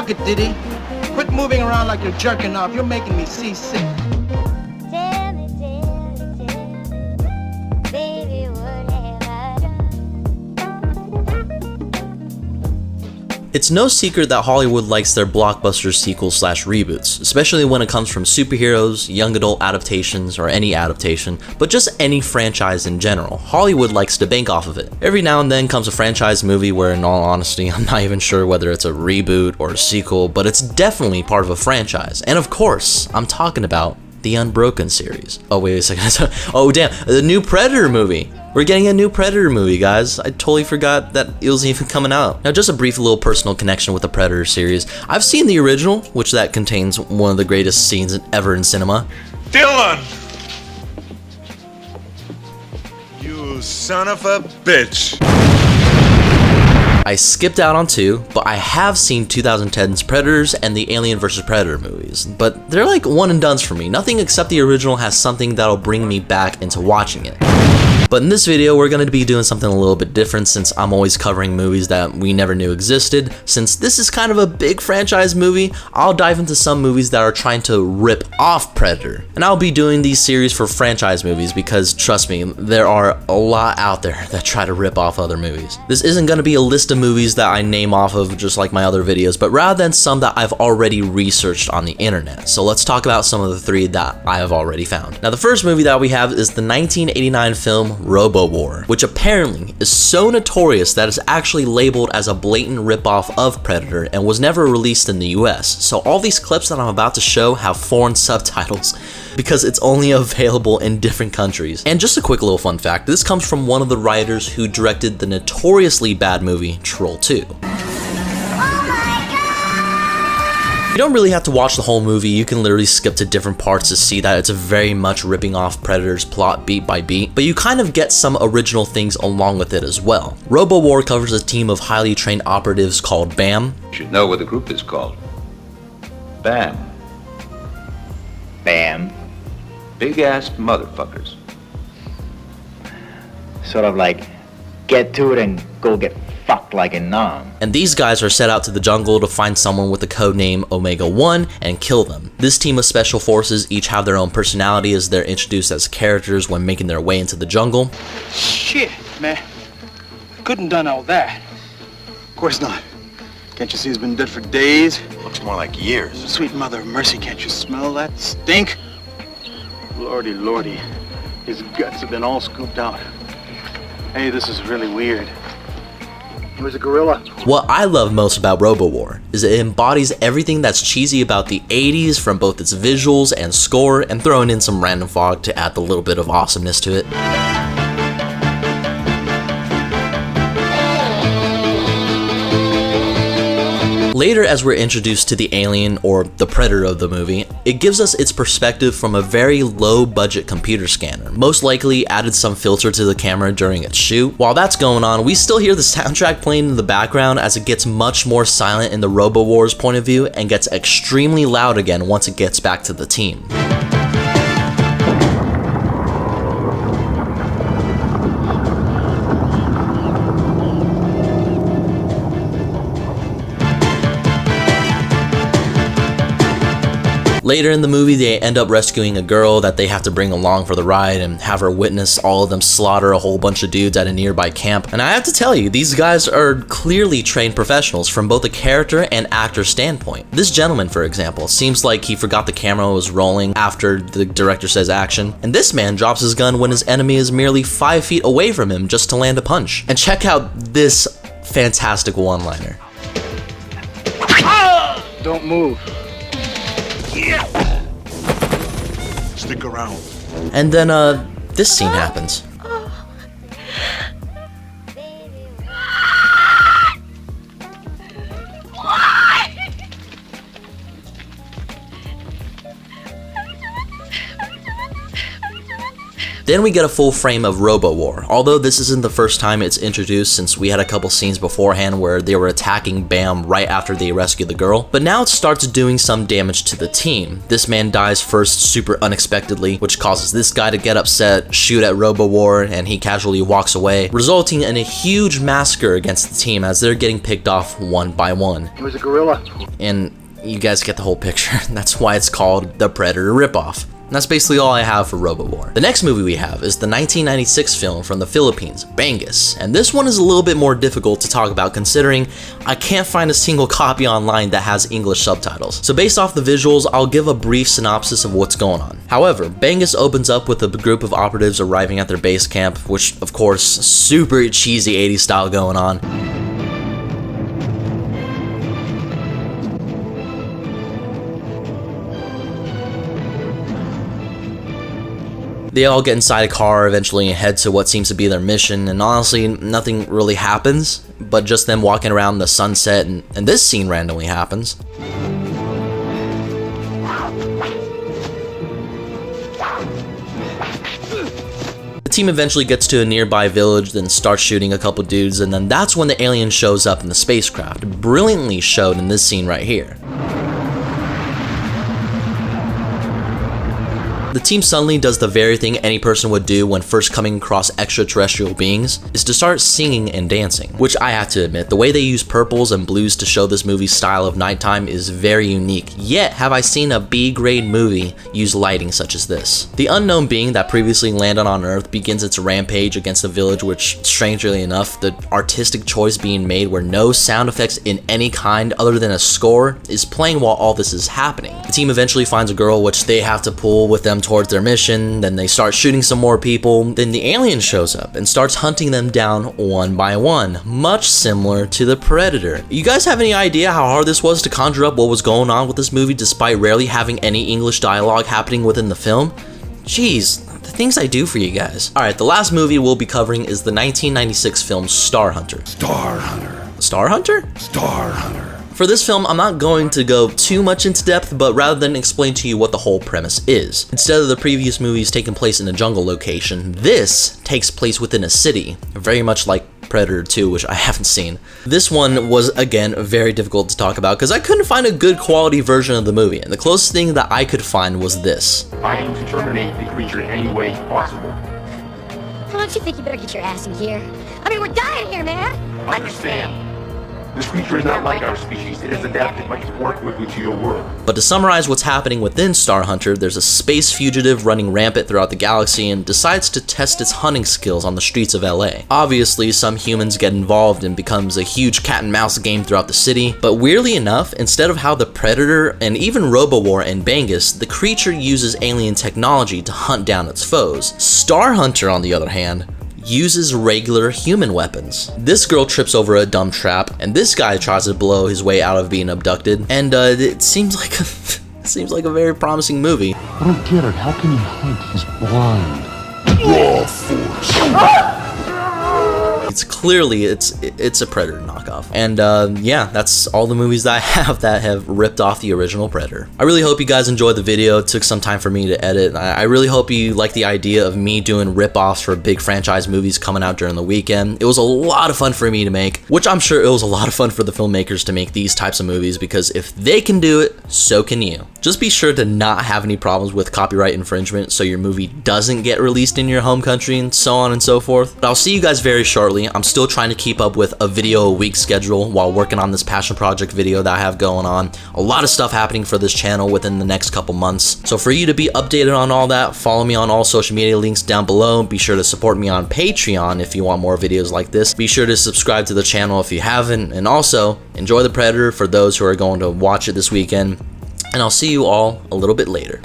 Fuck it, Diddy. Quit moving around like you're jerking off. You're making me seasick. Tell me, baby, what have I done? It's no secret that Hollywood likes their blockbuster sequels slash reboots, especially when it comes from superheroes, young adult adaptations, or any adaptation, but just any franchise in general. Hollywood likes to bank off of it. Every now and then comes a franchise movie where, in all honesty, I'm not even sure whether it's a reboot or a sequel, but it's definitely part of a franchise. And of course, I'm talking about the Unbroken series. Oh, wait a second. Oh, damn. The new Predator movie. We're getting a new Predator movie, guys. I totally forgot that it was even coming out. Now, just a brief little personal connection with the Predator series. I've seen the original, which that contains one of the greatest scenes ever in cinema. Dylan! You son of a bitch. I skipped out on 2, but I have seen 2010's Predators and the Alien vs. Predator movies, but they're like one and dones for me. Nothing except the original has something that'll bring me back into watching it. But in this video, we're going to be doing something a little bit different since I'm always covering movies that we never knew existed. Since this is kind of a big franchise movie, I'll dive into some movies that are trying to rip off Predator. And I'll be doing these series for franchise movies because, trust me, there are a lot out there that try to rip off other movies. This isn't going to be a list of movies that I name off of just like my other videos, but rather than some that I've already researched on the internet. So let's talk about some of the 3 that I have already found. Now, the first movie that we have is the 1989 film Robo War, which apparently is so notorious that it's actually labeled as a blatant ripoff of Predator and was never released in the US. So all these clips that I'm about to show have foreign subtitles because it's only available in different countries. And just a quick little fun fact, this comes from one of the writers who directed the notoriously bad movie Troll 2. You don't really have to watch the whole movie, you can literally skip to different parts to see that it's very much ripping off Predator's plot beat by beat, but you kind of get some original things along with it as well. Robo War covers a team of highly trained operatives called BAM. You should know what the group is called. BAM. Bam. Big-ass motherfuckers. Sort of like, get to it and go get fucked like a nom. And these guys are set out to the jungle to find someone with the code name Omega-1 and kill them. This team of special forces each have their own personality as they're introduced as characters when making their way into the jungle. Shit, man. Couldn't done all that. Of course not. Can't you see he's been dead for days? Looks more like years. Sweet mother of mercy, can't you smell that stink? Lordy, lordy. His guts have been all scooped out. Hey, this is really weird. He was a gorilla. What I love most about Robo War is it embodies everything that's cheesy about the 80s from both its visuals and score, and throwing in some random fog to add the little bit of awesomeness to it. Later, as we're introduced to the alien, or the predator of the movie, it gives us its perspective from a very low-budget computer scanner, most likely added some filter to the camera during its shoot. While that's going on, we still hear the soundtrack playing in the background as it gets much more silent in the Robo War's point of view and gets extremely loud again once it gets back to the team. Later in the movie, they end up rescuing a girl that they have to bring along for the ride and have her witness all of them slaughter a whole bunch of dudes at a nearby camp. And I have to tell you, these guys are clearly trained professionals from both a character and actor standpoint. This gentleman, for example, seems like he forgot the camera was rolling after the director says action, and this man drops his gun when his enemy is merely 5 feet away from him just to land a punch. And check out this fantastic one-liner. Don't move. Stick around. And then, this scene happens. Then we get a full frame of Robo War, although this isn't the first time it's introduced since we had a couple scenes beforehand where they were attacking Bam right after they rescue the girl. But now it starts doing some damage to the team. This man dies first super unexpectedly, which causes this guy to get upset, shoot at Robo War, and he casually walks away, resulting in a huge massacre against the team as they're getting picked off one by one. It was a gorilla. And you guys get the whole picture. That's why it's called the Predator ripoff. And that's basically all I have for Robo War. The next movie we have is the 1996 film from the Philippines, Bangus, and this one is a little bit more difficult to talk about considering I can't find a single copy online that has English subtitles. So based off the visuals, I'll give a brief synopsis of what's going on. However, Bangus opens up with a group of operatives arriving at their base camp, which of course, super cheesy 80s style going on. They all get inside a car eventually and head to what seems to be their mission, and honestly, nothing really happens, but just them walking around the sunset, and this scene randomly happens. The team eventually gets to a nearby village, then starts shooting a couple dudes, and then that's when the alien shows up in the spacecraft, brilliantly showed in this scene right here. The team suddenly does the very thing any person would do when first coming across extraterrestrial beings, is to start singing and dancing. Which I have to admit, the way they use purples and blues to show this movie's style of nighttime is very unique, yet have I seen a B-grade movie use lighting such as this. The unknown being that previously landed on Earth begins its rampage against the village, which, strangely enough, the artistic choice being made where no sound effects in any kind other than a score is playing while all this is happening. The team eventually finds a girl which they have to pull with them towards their mission, then they start shooting some more people, then the alien shows up and starts hunting them down one by one, much similar to the Predator. You guys have any idea how hard this was to conjure up what was going on with this movie despite rarely having any English dialogue happening within the film? Jeez, the things I do for you guys. Alright, the last movie we'll be covering is the 1996 film Star Hunter. Star Hunter. Star Hunter? Star Hunter. For this film, I'm not going to go too much into depth, but rather than explain to you what the whole premise is. Instead of the previous movies taking place in a jungle location, this takes place within a city, very much like Predator 2, which I haven't seen. This one was, again, very difficult to talk about because I couldn't find a good quality version of the movie, and the closest thing that I could find was this. I aim to terminate the creature in any way possible. Well, don't you think you better get your ass in here? I mean, we're dying here, man! Understand. This creature is not like our species. It is adapted much more quickly to your world. But to summarize what's happening within Star Hunter, there's a space fugitive running rampant throughout the galaxy and decides to test its hunting skills on the streets of LA. Obviously, some humans get involved and becomes a huge cat and mouse game throughout the city, but weirdly enough, instead of how the Predator and even Robo War and Bangus, the creature uses alien technology to hunt down its foes. Star Hunter, on the other hand, uses regular human weapons. This girl trips over a dumb trap, and this guy tries to blow his way out of being abducted, and it seems like a very promising movie. I don't get it. How can he hunt? He's blind. Raw force. It's clearly, it's a Predator knockoff. And yeah, that's all the movies that I have that have ripped off the original Predator. I really hope you guys enjoyed the video. It took some time for me to edit. I really hope you like the idea of me doing rip-offs for big franchise movies coming out during the weekend. It was a lot of fun for me to make, which I'm sure it was a lot of fun for the filmmakers to make these types of movies, because if they can do it, so can you. Just be sure to not have any problems with copyright infringement so your movie doesn't get released in your home country and so on and so forth. But I'll see you guys very shortly. I'm still trying to keep up with a video a week schedule while working on this passion project video that I have going on. A lot of stuff happening for this channel within the next couple months. So for you to be updated on all that, follow me on all social media links down below. Be sure to support me on Patreon if you want more videos like this. Be sure to subscribe to the channel if you haven't, and also enjoy The Predator for those who are going to watch it this weekend. And I'll see you all a little bit later.